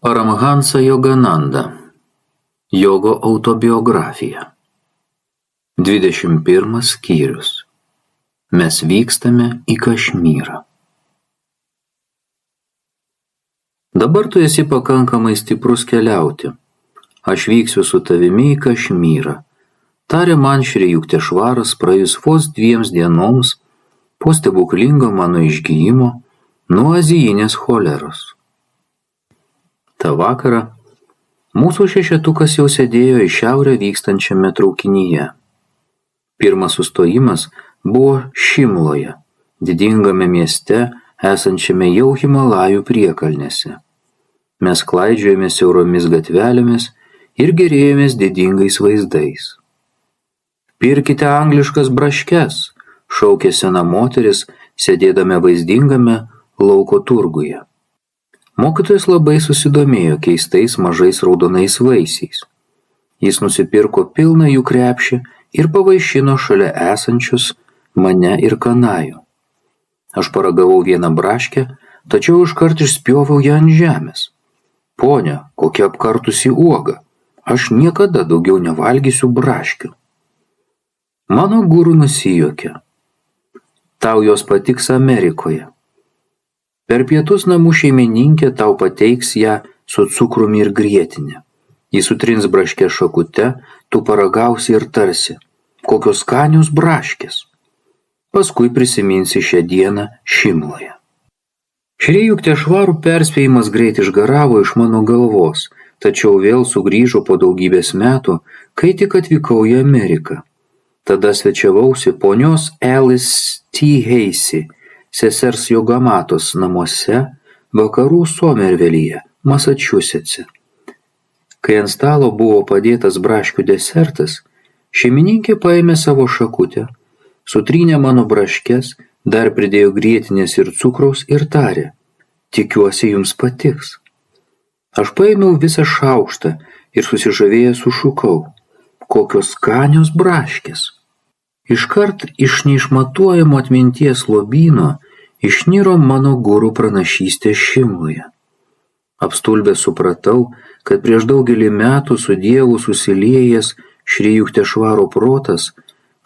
Paramhansa Yogananda. Jogo autobiografija. 21 skyrius. Mes vykstame į Kašmyrą. Dabar tu esi pakankamai stiprus keliauti. Aš vyksiu su tavimi į Kašmyrą. Tarė man Šri Juktešvaras praėjus vos 2 dienoms po stebuklingo mano išgijimo nuo azijinės choleros. Ta vakarą mūsų šešetukas jau sėdėjo į šiaurę vykstančiame traukinyje. Pirmas sustojimas buvo Šimloje, didingame mieste, esančiame jau Himalajų priekalnėse. Mes klaidžiojome siauromis gatvelėmis ir gėrėjomės didingais vaizdais. Pirkite angliškas braškes, šaukė sena moteris, sėdėdame vaizdingame lauko turguje. Mokytojas labai susidomėjo keistais mažais raudonais vaisiais. Jis nusipirko pilną jų krepšį ir pavaišino šalia esančius mane ir Kanajų. Aš paragavau vieną braškę, tačiau iškart išspjoviau ją ant žemės. Ponia, kokia apkartusi uoga, aš niekada daugiau nevalgysiu braškių. Mano guru nusijuokė. Tau jos patiks Amerikoje. Per pietus namų šeimininkė tau pateiks ją su cukrumi ir grietinė. Jis sutrins braškę šakute, tu paragausi ir tarsi, kokios skanios braškės. Paskui prisiminsi šią dieną Šimloje. Šri Juktešvarų perspėjimas greit išgaravo iš mano galvos, tačiau vėl sugrįžo po daugybės metų, kai tik atvykau į Ameriką. Tada svečiavausi ponios Alice T. Heisey, sesers Jogamatos namuose vakarų Somervelyje, Masačusetse. Kai ant stalo buvo padėtas braškių desertas, šeimininkė paėmė savo šakutę, sutrynė mano braškes, dar pridėjo grietinės ir cukraus ir tarė, tikiuosi jums patiks. Aš paėmiau visą šaukštą ir susižavėjęs sušukau, kokios skanios braškės. Iškart iš neišmatuojamo atminties lobyno išniro mano guru pranašystė Šimloje. Apstulbęs supratau, kad prieš daugelį metų su Dievu susiliejęs Šri Juktešvaro protas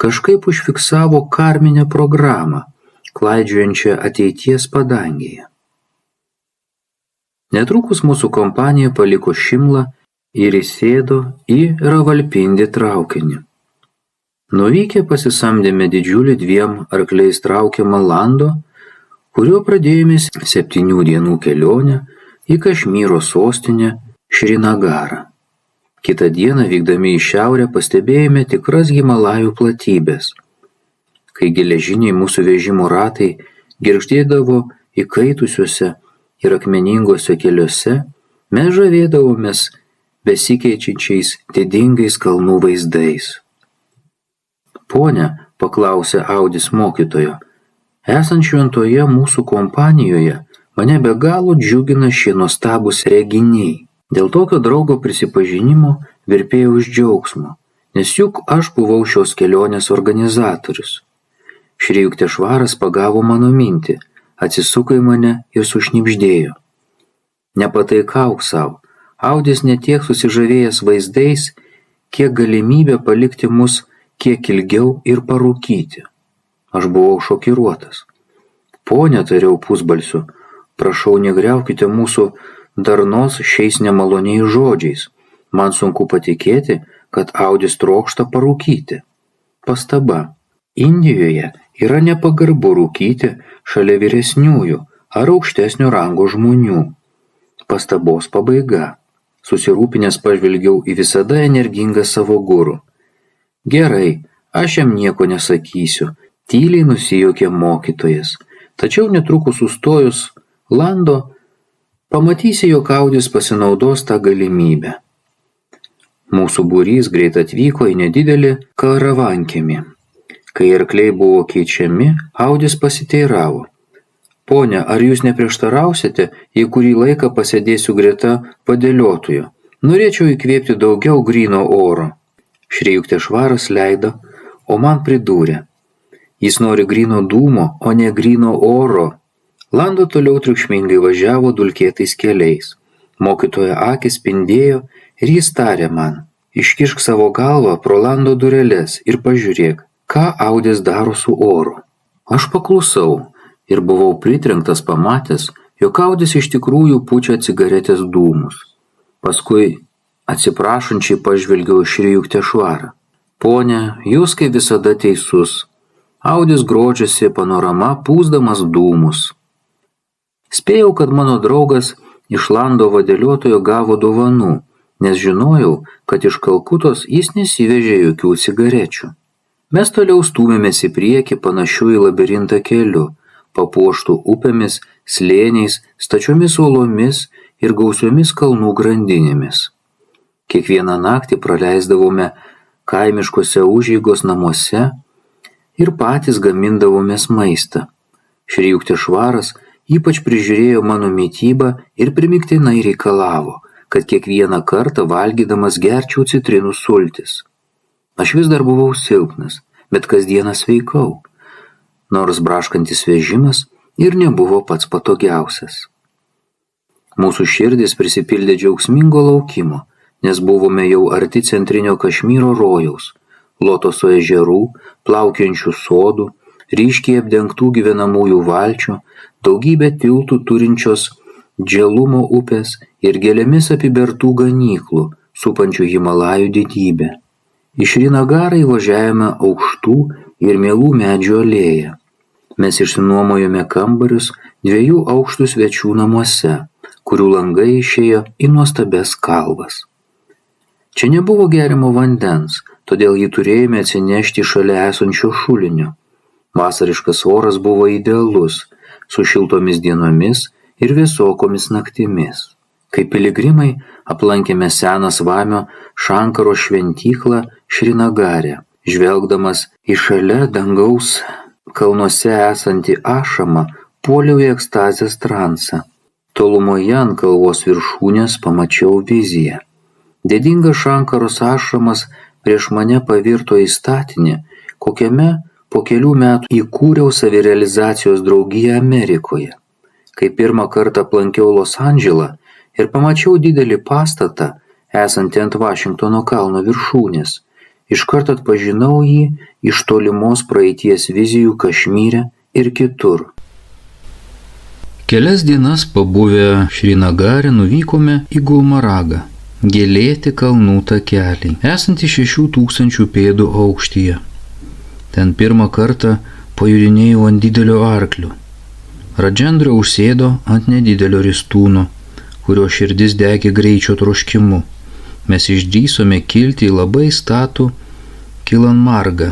kažkaip užfiksavo karminę programą, klaidžiojančią ateities padangėje. Netrukus mūsų kompanija paliko Šimlą ir įsėdo į Ravalpindi traukinį. Nuvykę pasisamdėme didžiulį 2 arkliais traukiamą lando, kuriuo pradėjome 7 dienų kelionę į Kašmyro sostinę Šrinagarą. Kitą dieną vykdami į šiaurę pastebėjome tikras Himalajų platybės. Kai geležiniai mūsų vežimo ratai girgždėdavo įkaitusiuose ir akmeningose keliuose, mes žavėdavomės besikeičiančiais didingais kalnų vaizdais. Ponia, paklausė Audis mokytojo, esant šventoje mūsų kompanijoje, mane be galo džiugina šie nuostabūs reginiai. Dėl tokio draugo prisipažinimo virpėjau iš džiaugsmo, nes juk aš buvau šios kelionės organizatorius. Šri Juktešvaras pagavo mano mintį, atsisuko į mane ir sušnibždėjo. Nepataikauk savo, Audis ne tiek susižavėjęs vaizdais, kiek galimybė palikti mus kiek ilgiau ir parūkyti. Aš buvau šokiruotas. Ponia, tariau pusbalsiu, prašau negriaukite mūsų darnos šiais nemaloniais žodžiais. Man sunku patikėti, kad Audis trokšta parūkyti. Pastaba. Indijoje yra nepagarbu rūkyti šalia vyresniųjų ar aukštesnio rango žmonių. Pastabos pabaiga. Susirūpinęs pažvelgiau į visada energingą savo guru. Gerai, aš jam nieko nesakysiu, tyliai nusijuokė mokytojas. Tačiau netrukus sustojus lando, pamatysi, jog Audis pasinaudos tą galimybę. Mūsų būrys greit atvyko į nedidelį karavankiemį. Kai arkliai buvo keičiami, Audis pasiteiravo. Ponia, ar jūs neprieštarausite, jei kurį laiką pasėdėsiu greta padėliotojo? Norėčiau įkvėpti daugiau gryno oro. Šri Juktešvaras leido, o man pridūrė. Jis nori gryno dūmo, o ne gryno oro. Lando toliau triukšmingai važiavo dulkėtais keliais. Mokytojo akys spindėjo ir jis tarė man: iškišk savo galvą pro lando dureles ir pažiūrėk, ką Audis daro su oru. Aš paklusau ir buvau pritrenktas pamatęs, jog Audis iš tikrųjų pučia cigaretės dūmus. Paskui atsiprašančiai pažvelgiau Šrijuk Tešvarą. Pone, jūs kaip visada teisus. Audis grožisi panorama pūsdamas dūmus. Spėjau, kad mano draugas iš lando vadėliotojo gavo dovanų, nes žinojau, kad iš Kalkutos jis nesivežė jokių cigarečių. Mes toliau stūmėmės į priekį panašiu į labirintą keliu, papuoštų upėmis, slėniais, stačiomis uolomis ir gausiomis kalnų grandinėmis. Kiekvieną naktį praleisdavome kaimiškose užeigos namuose ir patys gamindavomės maistą. Šrijuk Tešvaras ypač prižiūrėjo mano mitybą ir primygtinai reikalavo, kad kiekvieną kartą valgydamas gerčiau citrinų sultis. Aš vis dar buvau silpnas, bet kasdieną sveikau, nors braškantis vežimas ir nebuvo pats patogiausias. Mūsų širdis prisipildė džiaugsmingo laukimo, nes buvome jau arti centrinio Kašmyro rojaus, Lotoso ežerų, plaukiančių sodų, ryškiai apdengtų gyvenamųjų valčių, daugybę tiltų turinčios Dželumo upės ir gėlėmis apibertų ganyklų, supančių Himalajų didybę. Į Šrinagarą įvažiavome aukštų ir mielų medžių alėją. Mes išsinuomojome kambarius 2 aukštų svečių namuose, kurių langai išėjo į nuostabias kalvas. Čia nebuvo gerimo vandens, todėl jį turėjome atsinešti šalia esančio šulinio. Vasariškas oras buvo idealus, su šiltomis dienomis ir vėsokomis naktimis. Kaip piligrimai aplankėme seną Svamio Šankaro šventyklą Šrinagare, žvelgdamas į šalia dangaus kalnuose esantį ašamą, puoliau į ekstazės transą. Tolumoje ant kalvos viršūnės pamačiau viziją. Didingas Šankaros ašamas prieš mane pavirto į statinį, kokiame po kelių metų įkūriau savirealizacijos draugiją Amerikoje. Kai pirmą kartą aplankiau Los Andželą ir pamačiau didelį pastatą, esantį ant Vašingtono kalno viršūnės, iškart atpažinau jį iš tolimos praeities vizijų Kašmyre ir kitur. Kelias dienas pabuvę Šrinagare nuvykome į Gulmaragą, gėlėti kalnų takeliai, esantį 6000 pėdų aukštyje. Ten pirmą kartą pajudinėjau ant didelio arklio. Radžendra užsėdo ant nedidelio ristūno, kurio širdis degė greičio troškimu. Mes išdrįsome kilti į labai statų Kilanmargą.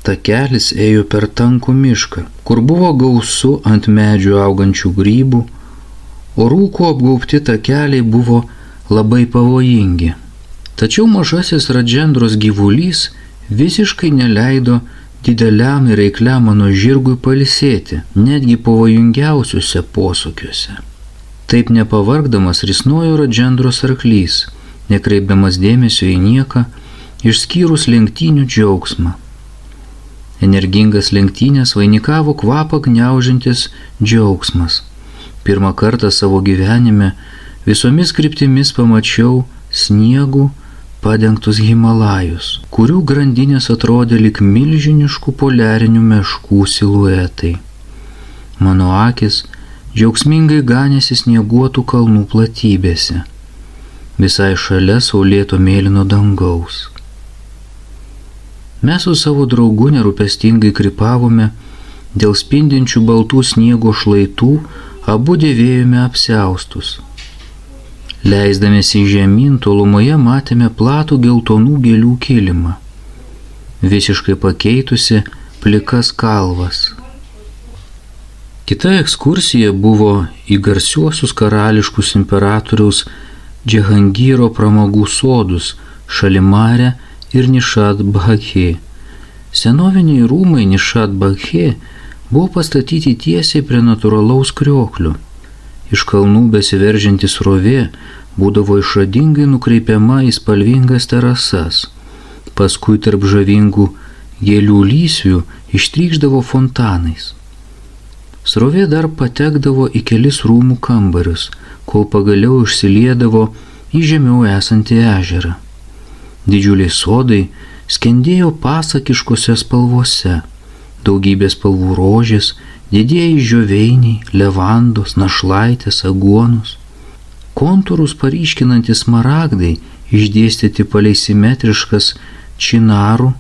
Takelis ėjo per tankų mišką, kur buvo gausu ant medžių augančių grybų, o rūkų apgaubti takeliai buvo labai pavojingi. Tačiau mažasis Radžendros gyvulys visiškai neleido dideliam ir reikliam mano žirgui pailsėti, netgi pavojingiausiuose posūkiuose. Taip nepavargdamas risnojo Radžendros arklys, nekreipdamas dėmesio į nieką, išskyrus lenktynių džiaugsmą. Energingas lenktynės vainikavo kvapą gniaužiantis džiaugsmas. Pirmą kartą savo gyvenime visomis kryptimis pamačiau sniegų padengtus Himalajus, kurių grandinės atrodė lyg milžiniškų poliarinių meškų siluetai. Mano akis džiaugsmingai ganėsi snieguotų kalnų platybėse, visai šalia saulėto mėlyno dangaus. Mes su savo draugu nerūpestingai krypavome dėl spindinčių baltų sniego šlaitų, abu dėvėjome apsiaustus. Leisdamėsi žemyn, tolumoje matėme platų geltonų gėlių kilimą, visiškai pakeitusi plikas kalvas. Kita ekskursija buvo į garsiuosius karališkus imperatoriaus Džehangyro pramogų sodus Šalimare ir Nišad Bhakhe. Senoviniai rūmai Nišad Bhakhe buvo pastatyti tiesiai prie natūralaus krioklio. Iš kalnų besiveržiantis srovė būdavo išradingai nukreipiama į spalvingas terasas, paskui tarp žavingų gėlių lysvių ištrykšdavo fontanais. Srovė dar patekdavo į kelis rūmų kambarius, kol pagaliau išsiliedavo į žemiau esantį ežerą. Didžiuliai sodai skendėjo pasakiškose spalvose, daugybės spalvų rožės, didieji žioveiniai, levandos, našlaitės, aguonos. Kontūrus paryškinantis smaragdai išdėstyti palei simetriškas činarų.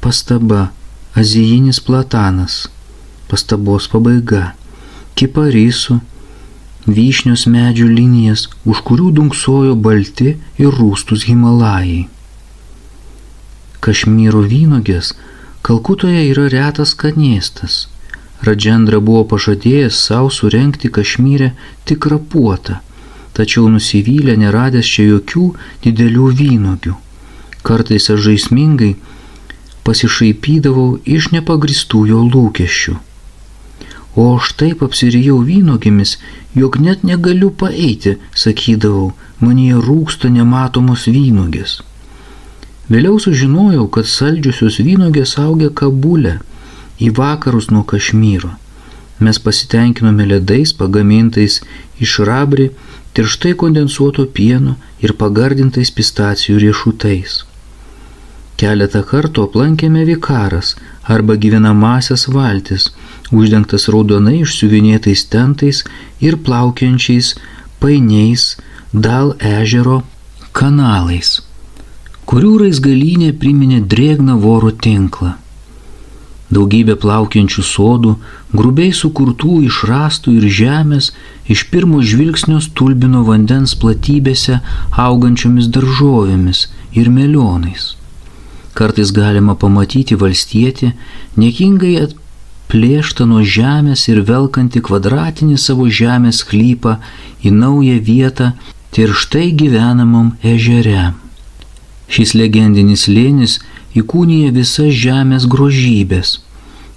Pastaba: azijinis platanas. Pastabos pabaiga: kiparisų, vyšnios medžių linijas, už kurių dunksojo balti ir rūstus Himalajai. Kašmyro vynogės Kalkutoje yra retas skanėstas. Radžendra buvo pažadėjęs savo surengti Kašmyre tikrą puotą, tačiau nusivylė neradęs čia jokių didelių vynogių. Kartais aš žaismingai pasišaipydavau iš nepagristų jo lūkesčių. O aš taip apsirijau vynogėmis, jog net negaliu paeiti, sakydavau, manyje rūksta nematomos vynogės. Vėliau sužinojau, kad saldžiusios vynogės augia Kabule, į vakarus nuo Kašmyro. Mes pasitenkinome ledais pagamintais iš rabri, tirštai kondensuoto pieno ir pagardintais pistacijų riešutais. Keletą kartų aplankėme Vikaras arba gyvenamasias valtis, uždengtas raudonai išsiuvinėtais tentais ir plaukiančiais painiais Dal ežero kanalais, kurių raizgalynė priminė drėgną vorų tinklą. Daugybė plaukiančių sodų, grubiai sukurtų iš rąstų ir žemės, iš pirmo žvilgsnio stulbino vandens platybėse augančiomis daržovėmis ir melionais. Kartais galima pamatyti valstietį, niekingai atplėštą nuo žemės ir velkantį kvadratinį savo žemės sklypą į naują vietą tirštai gyvenamam ežere. Šis legendinis slėnis įkūnija visas žemės grožybės.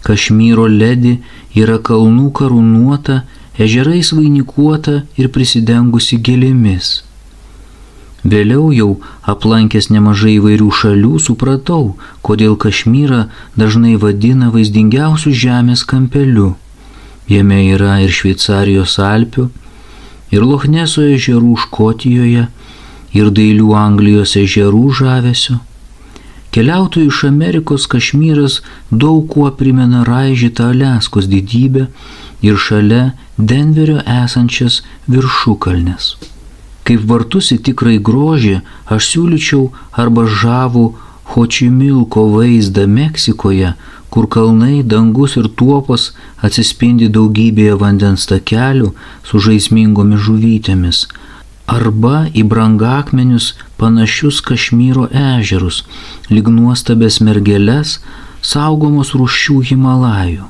Kašmyro ledi yra kalnų karūnuota, ežerais vainikuota ir prisidengusi gėlėmis. Vėliau jau aplankęs nemažai įvairių šalių supratau, kodėl Kašmyrą dažnai vadina vaizdingiausių žemės kampeliu. Jame yra ir Šveicarijos Alpių, ir Lochneso ežerų Škotijoje, ir dailių Anglijos ežerų žavesio. Keliautojų iš Amerikos Kašmyras daug kuo primena raižytą Aliaskos didybę ir šalia Denverio esančias viršukalnes. Kaip vartus į tikrąjį grožį aš siūlyčiau arba žavų Hočimilko vaizdą Meksikoje, kur kalnai, dangus ir tuopos atsispindi daugybėje vandens takelių su žaismingomis žuvytėmis, arba į brangakmenius panašius Kašmyro ežerus, lyg nuostabės mergeles, saugomos rūšių Himalajų.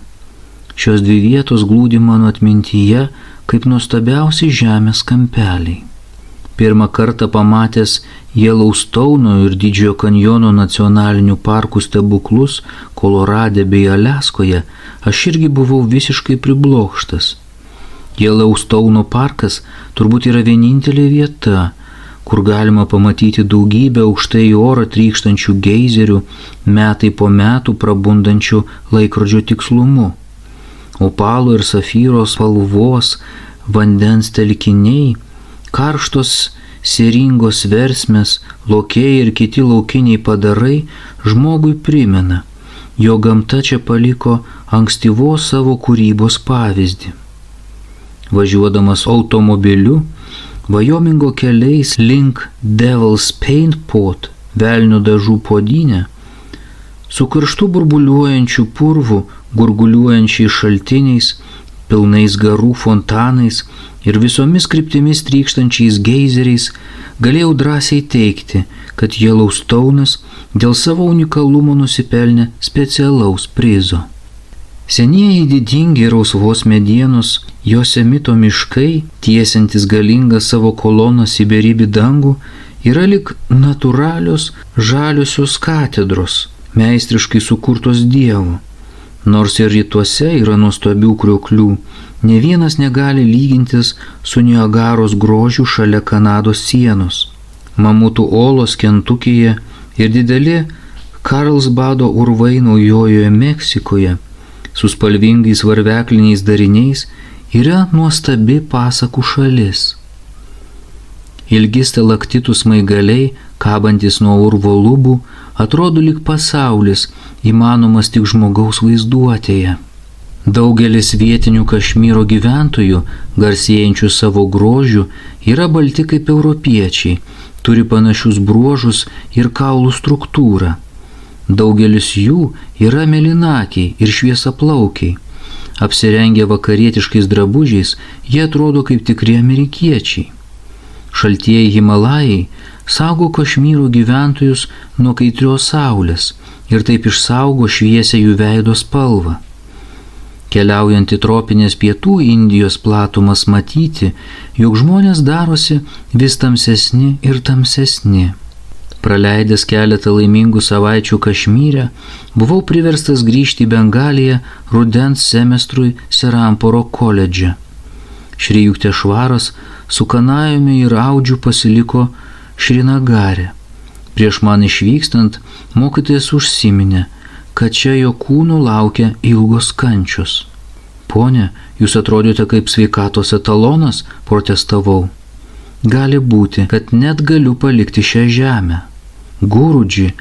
Šios dvi vietos glūdi mano atmintyje kaip nuostabiausi žemės kampeliai. Pirmą kartą pamatęs Yellowstone'o ir Didžiojo kanjono nacionalinių parkų stebuklus Kolorade bei Aliaskoje, aš irgi buvau visiškai priblokštas. Yellowstone'o parkas turbūt yra vienintelė vieta, kur galima pamatyti daugybę aukštai į orą trykštančių geizerių, metai po metų prabundančių laikrodžio tikslumu. Opalo ir safyro spalvos vandens telkiniai, karštos siringos versmės, lokiai ir kiti laukiniai padarai žmogui primena, jo gamta čia paliko ankstyvos savo kūrybos pavyzdį. Važiuodamas automobiliu, Vajomingo keliais link Devil's Paint Pot, velnio dažų puodynę, su karštu burbuliuojančiu purvu, gurguliuojančiais šaltiniais, pilnais garų fontanais ir visomis kryptimis trykštančiais geizeriais, galėjau drąsiai teigti, kad Yellowstone'as dėl savo unikalumo nusipelnė specialaus prizo. Senieji didingi rausvos medienos Josemito miškai, tiesiantis galingą savo kolonas į beribį dangų, yra lyg natūralios žaliosios katedros, meistriškai sukurtos Dievo. Nors ir rytuose yra nuostabių krioklių, ne vienas negali lygintis su Niagaros grožiu šalia Kanados sienos. Mamutų olos Kentukyje ir dideli Karlsbado urvai Naujojoje Meksikoje su spalvingais varvekliniais dariniais yra nuostabi pasakų šalis. Ilgi stalaktitų smaigaliai, kabantis nuo urvo lubų, atrodo lyg pasaulis, įmanomas tik žmogaus vaizduotėje. Daugelis vietinių Kašmyro gyventojų, garsėjančių savo grožiu, yra balti kaip europiečiai, turi panašius bruožus ir kaulų struktūrą. Daugelis jų yra mėlynakiai ir šviesaplaukiai. Apsirengę vakarietiškais drabužiais, jie atrodo kaip tikri amerikiečiai. Šaltieji Himalajai saugo Kašmyro gyventojus nuo kaitrios saulės ir taip išsaugo šviesią jų veido spalvą. Keliaujant į tropinės pietų Indijos platumas matyti, jog žmonės darosi vis tamsesni ir tamsesni. Praleidęs keletą laimingų savaičių Kašmyre, buvau priverstas grįžti į Bengaliją rudens semestrui Seramporo koledže. Šri Juktešvaras su Kanajumi ir Audžiu pasiliko Šrinagare. Prieš man išvykstant, mokytojas užsiminė, kad čia jo kūnų laukia ilgos kančios. Pone, jūs atrodote kaip sveikatos etalonas, protestavau. Gali būti, kad net galiu palikti šią žemę. Gurudži,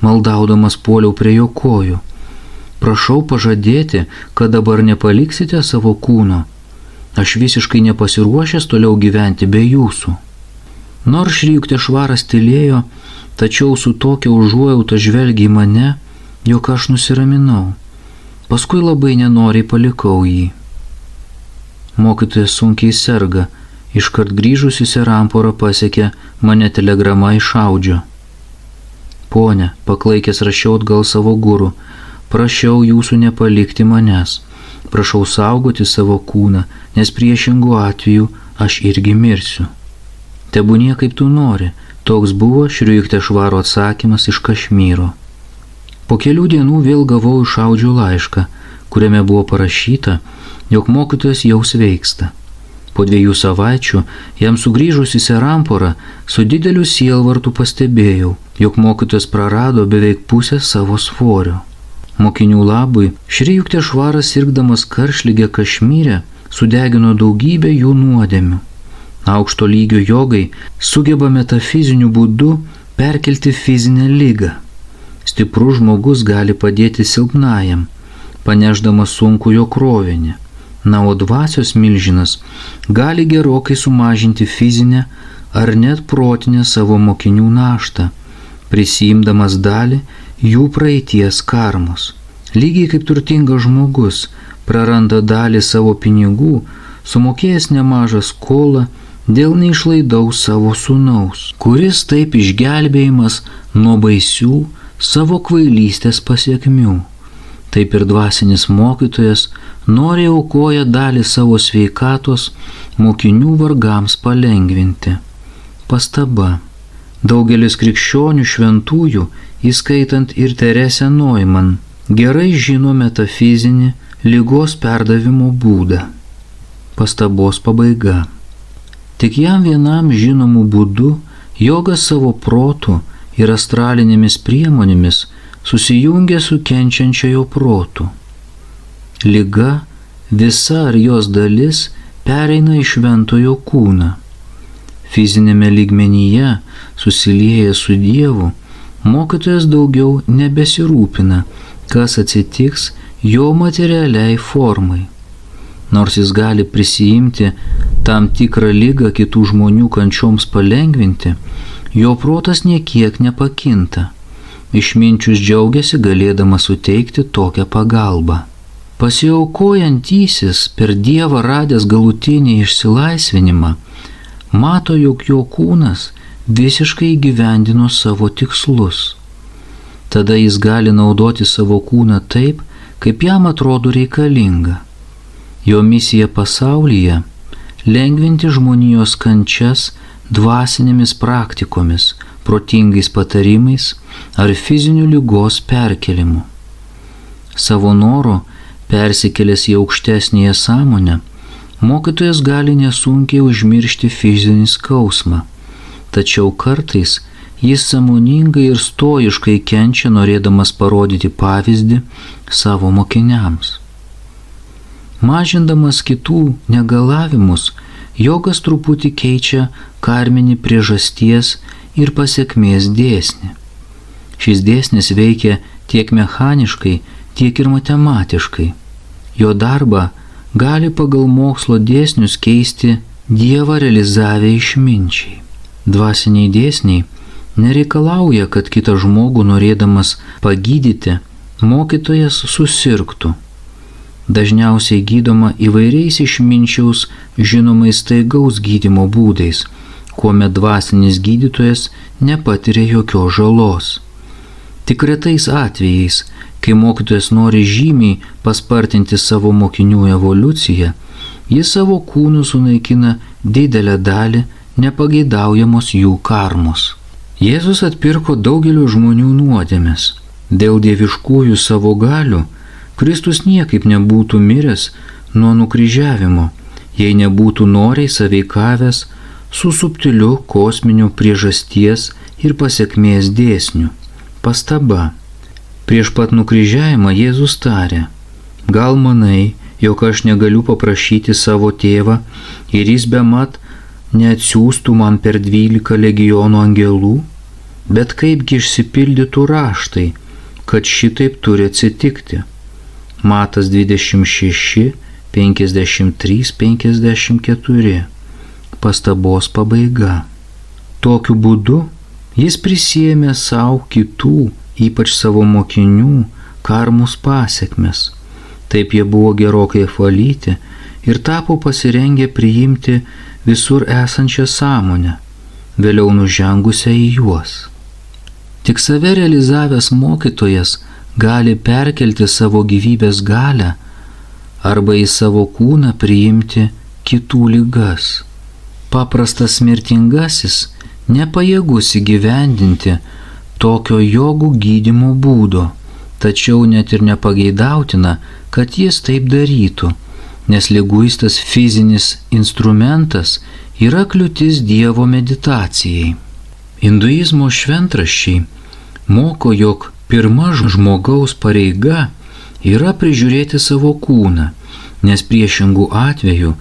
maldaudamas puoliau prie jo kojų. Prašau pažadėti, kad dabar nepaliksite savo kūno. Aš visiškai nepasiruošęs toliau gyventi be jūsų. Nors Šri Juktešvaras tylėjo, tačiau su tokia užuojauta žvelgė į mane, jog aš nusiraminau. Paskui labai nenoriai palikau jį. Mokytojas sunkiai serga, iškart grįžus į Seramporą pasiekė mane telegrama iš Audžio. Pone, paklaikęs rašiau atgal savo guru, prašiau jūsų nepalikti manęs. Prašau saugoti savo kūną, nes priešingų atveju aš irgi mirsiu. Tebūnie kaip tu nori, toks buvo Šri Juktešvaro atsakymas iš Kašmyro. Po kelių dienų vėl gavau iš Audžio laišką, kuriame buvo parašyta, jog mokytojas jau sveiksta. Po 2 savaičių, jam sugrįžus į Seramporą, su dideliu sielvartu pastebėjau, jog mokytojas prarado beveik pusę savo svorio. Mokinių labui Šri Juktešvaras sirgdamas karštligę Kašmyre sudegino daugybę jų nuodėmių. Aukšto lygio jogai sugeba metafiziniu būdu perkelti fizinę ligą. Stiprus žmogus gali padėti silpnajam, panešdamas sunkų jo krovinį. Na, o dvasios milžinas gali gerokai sumažinti fizinę ar net protinę savo mokinių naštą, prisiimdamas dalį jų praeities karmos. Lygiai kaip turtingas žmogus praranda dalį savo pinigų, sumokėjęs nemažą skolą dėl neišlaidaus savo sūnaus, kuris taip išgelbėjimas nuo baisių savo kvailystės pasiekmių. Taip ir dvasinis mokytojas noriai aukoja dalį savo sveikatos mokinių vargams palengvinti. Pastaba. Daugelis krikščionių šventųjų, įskaitant ir Teresę Neumann, gerai žino metafizinį ligos perdavimo būdą. Pastabos pabaiga. Tik jam vienam žinomų būdų jogas savo protu ir astralinėmis priemonėmis susijungia su kenčiančiojo protu. Liga, visa ar jos dalis, pereina į šventojo kūną. Fizinėme lygmenyje, susilieję su Dievu, mokytojas daugiau nebesirūpina, kas atsitiks jo materialiai formai. Nors jis gali prisiimti tam tikrą ligą kitų žmonių kančioms palengvinti, jo protas niekiek nepakinta. Išminčius džiaugiasi galėdamas suteikti tokią pagalbą. Pasiaukojantysis per Dievą radęs galutinį išsilaisvinimą, mato, jog jo kūnas visiškai įgyvendino savo tikslus. Tada jis gali naudoti savo kūną taip, kaip jam atrodo reikalinga. Jo misija pasaulyje – lengvinti žmonijos kančias dvasinėmis praktikomis, protingais patarimais ar fizinių ligos perkelimu. Savo noru, persikėlęs į aukštesnėje sąmonę, mokytojas gali nesunkiai užmiršti fizinį skausmą, tačiau kartais jis sąmoningai ir stoiškai kenčia, norėdamas parodyti pavyzdį savo mokiniams. Mažindamas kitų negalavimus, jogas truputį keičia karminį priežasties ir pasekmės dėsnį. Šis dėsnis veikia tiek mechaniškai, tiek ir matematiškai. Jo darbą gali pagal mokslo dėsnius keisti Dievą realizavę išminčiai. Dvasiniai dėsniai nereikalauja, kad kitą žmogų norėdamas pagydyti, mokytojas susirgtų. Dažniausiai gydoma įvairiais išminčiaus žinomais staigaus gydymo būdais, kuomet dvasinis gydytojas nepatiria jokios žalos. Tik retais atvejais, kai mokytojas nori žymiai paspartinti savo mokinių evoliuciją, jis savo kūnu sunaikina didelę dalį nepageidaujamos jų karmos. Jėzus atpirko daugelio žmonių nuodėmes. Dėl dieviškųjų savo galių Kristus niekaip nebūtų miręs nuo nukryžiavimo, jei nebūtų noriai sąveikavęs su subtiliu kosminiu priežasties ir pasekmės dėsniu. Pastaba. Prieš pat nukryžiavimą Jėzus tarė: gal manai, jog aš negaliu paprašyti savo tėvą ir jis bemat neatsiųstų man per 12 legionų angelų? Bet kaipgi išsipildytų raštai, kad šitaip turi atsitikti? Matas 26, 53, 54. Pastabos pabaiga. Tokiu būdu jis prisiėmė savo kitų, ypač savo mokinių, karmos pasekmes. Taip jie buvo gerokai apvalyti ir tapo pasirengę priimti visur esančią sąmonę, vėliau nužengusią į juos. Tik save realizavęs mokytojas gali perkelti savo gyvybės galią arba į savo kūną priimti kitų ligas. Paprastas mirtingasis nepajėgus įgyvendinti tokio jogų gydymo būdo, tačiau net ir nepageidautina, kad jis taip darytų, nes liguistas fizinis instrumentas yra kliūtis Dievo meditacijai. Hinduizmo šventraščiai moko, jog pirma žmogaus pareiga yra prižiūrėti savo kūną, nes priešingų atveju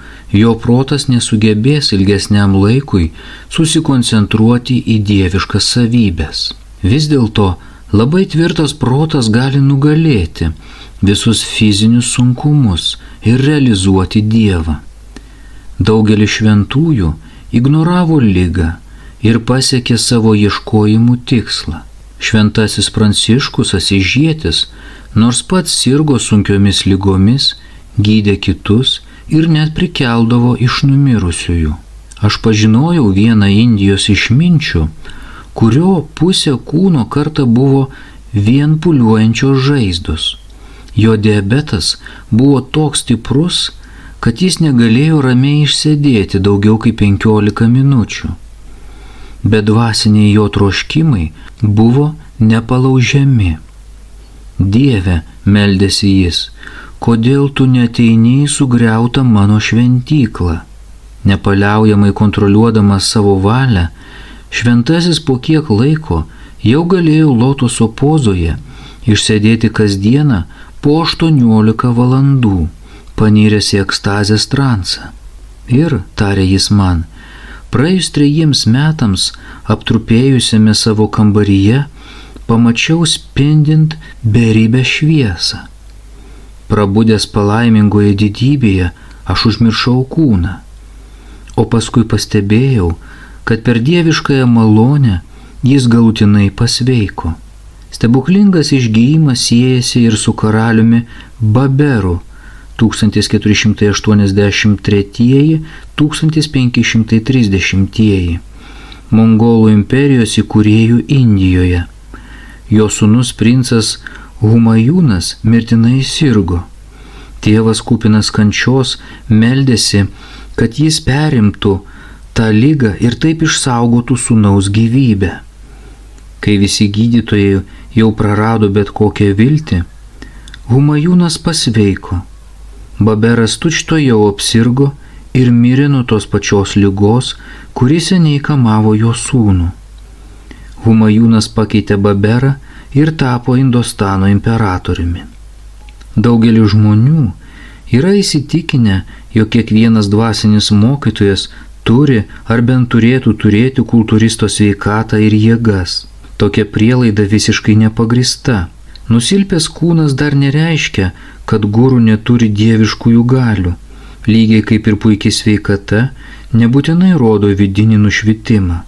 jo protas nesugebės ilgesniam laikui susikoncentruoti į dieviškas savybės. Vis dėlto labai tvirtas protas gali nugalėti visus fizinius sunkumus ir realizuoti Dievą. Daugelis šventųjų ignoravo ligą ir pasiekė savo ieškojimų tikslą. Šventasis Pranciškus Asyžietis, nors pats sirgo sunkiomis ligomis, gydė kitus ir net prikeldavo iš numirusiųjų. Aš pažinojau vieną Indijos išminčių, kurio pusė kūno kartą buvo vien pūliuojančios žaizdos. Jo diabetas buvo toks stiprus, kad jis negalėjo ramiai išsėdėti daugiau kaip 15 minučių. Bet dvasiniai jo troškimai buvo nepalaužiami. Dieve, meldėsi jis, kodėl tu neateini į sugriautą mano šventyklą? Nepaliaujamai kontroliuodamas savo valią, šventasis po kiek laiko jau galėjo lotoso pozoje išsėdėti kasdieną po 18 valandų, panyręs į ekstazės transą. Ir, tarė jis man, praėjus 3 metams aptrupėjusiame savo kambaryje, pamačiau spindint beribę šviesą. Prabudęs palaimingoje didybėje, aš užmiršau kūną, o paskui pastebėjau, kad per dieviškąją malonę jis galutinai pasveiko. Stebuklingas išgijimas siejasi ir su karaliumi Baberu 1483–1530, Mongolų imperijos įkūrėjų Indijoje. Jo sūnus princas Humajūnas mirtinai sirgo. Tėvas kupinas kančios meldėsi, kad jis perimtų tą ligą ir taip išsaugotų sūnaus gyvybę. Kai visi gydytojai jau prarado bet kokią viltį, Humajūnas pasveiko. Baberas tučtuojau apsirgo ir mirė nuo tos pačios ligos, kuri seniai kamavo jo sūnų. Humajūnas pakeitė Baberą ir tapo Indostano imperatoriumi. Daugelis žmonių yra įsitikinę, jog kiekvienas dvasinis mokytojas turi ar bent turėtų turėti kultūristo sveikatą ir jėgas. Tokia prielaida visiškai nepagrįsta. Nusilpęs kūnas dar nereiškia, kad guru neturi dieviškųjų galių. Lygiai kaip ir puikiai sveikata nebūtinai rodo vidinį nušvitimą.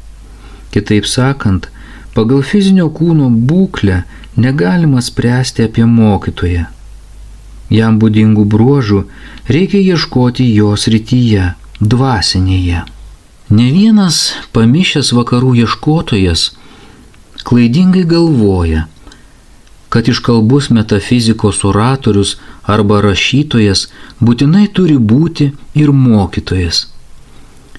Kitaip sakant, pagal fizinio kūno būklę negalima spręsti apie mokytoją. Jam būdingų bruožų reikia ieškoti jo srityje, dvasinėje. Ne vienas pamišęs vakarų ieškotojas klaidingai galvoja, kad iškalbus metafizikos oratorius arba rašytojas būtinai turi būti ir mokytojas.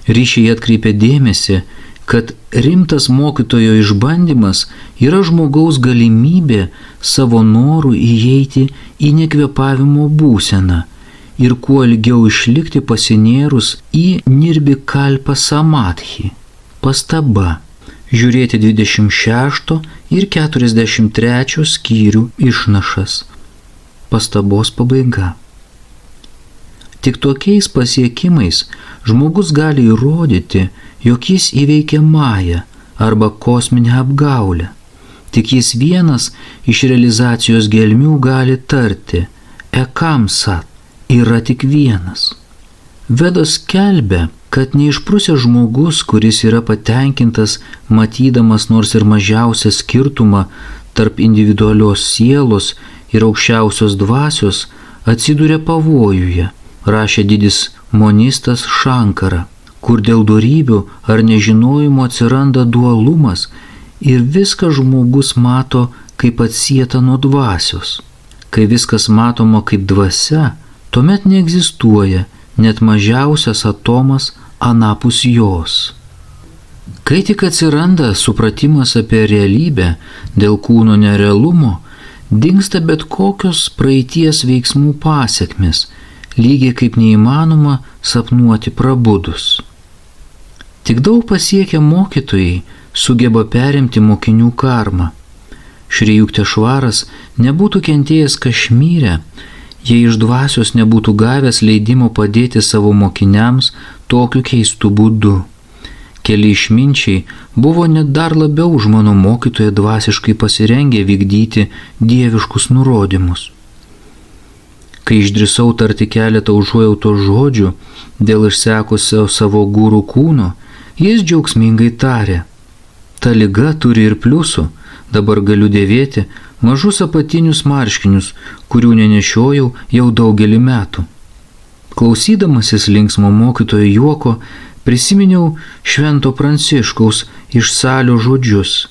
Ryšiai atkreipia dėmesį, kad rimtas mokytojo išbandymas yra žmogaus galimybė savo norų įeiti į nekvėpavimo būseną ir kuo ilgiau išlikti pasinėrus į nirbikalpa samadhi. Pastaba. Žiūrėti 26 ir 43 skyrių išnašas. Pastabos pabaiga. Tik tokiais pasiekimais žmogus gali įrodyti, jog jis įveikia mają arba kosminę apgaulę. Tik jis vienas iš realizacijos gelmių gali tarti ekam sat, yra tik vienas. Vedos skelbia, kad neišprusęs žmogus, kuris yra patenkintas matydamas nors ir mažiausią skirtumą tarp individualios sielos ir aukščiausios dvasios, atsiduria pavojuje, rašė didis monistas Šankara, kur dėl dorybių ar nežinojimo atsiranda dualumas ir viską žmogus mato kaip atsieta nuo dvasios. Kai viskas matoma kaip dvasia, tuomet neegzistuoja net mažiausias atomas anapus jos. Kai tik atsiranda supratimas apie realybę dėl kūno nerealumo, dingsta bet kokios praeities veiksmų pasekmės, lygiai kaip neįmanoma sapnuoti prabudus. Tik daug pasiekę mokytojai sugeba perimti mokinių karmą. Šri Juktešvaras nebūtų kentėjęs Kašmyre, jei iš dvasios nebūtų gavęs leidimo padėti savo mokiniams tokiu keistu būdu. Keli išminčiai buvo net dar labiau už mano mokytoją dvasiškai pasirengę vykdyti dieviškus nurodymus. Kai išdrįsau tarti keletą užuojautos žodžių dėl išsekusio savo gūrų kūno, jis džiaugsmingai tarė: ta liga turi ir pliusų, dabar galiu dėvėti mažus apatinius marškinius, kurių nenešiojau jau daugelį metų. Klausydamasis linksmo mokytojo juoko, prisiminiau Švento Pranciškaus iš Salio žodžius: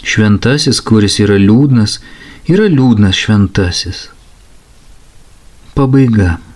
šventasis, kuris yra liūdnas šventasis. Pabaiga.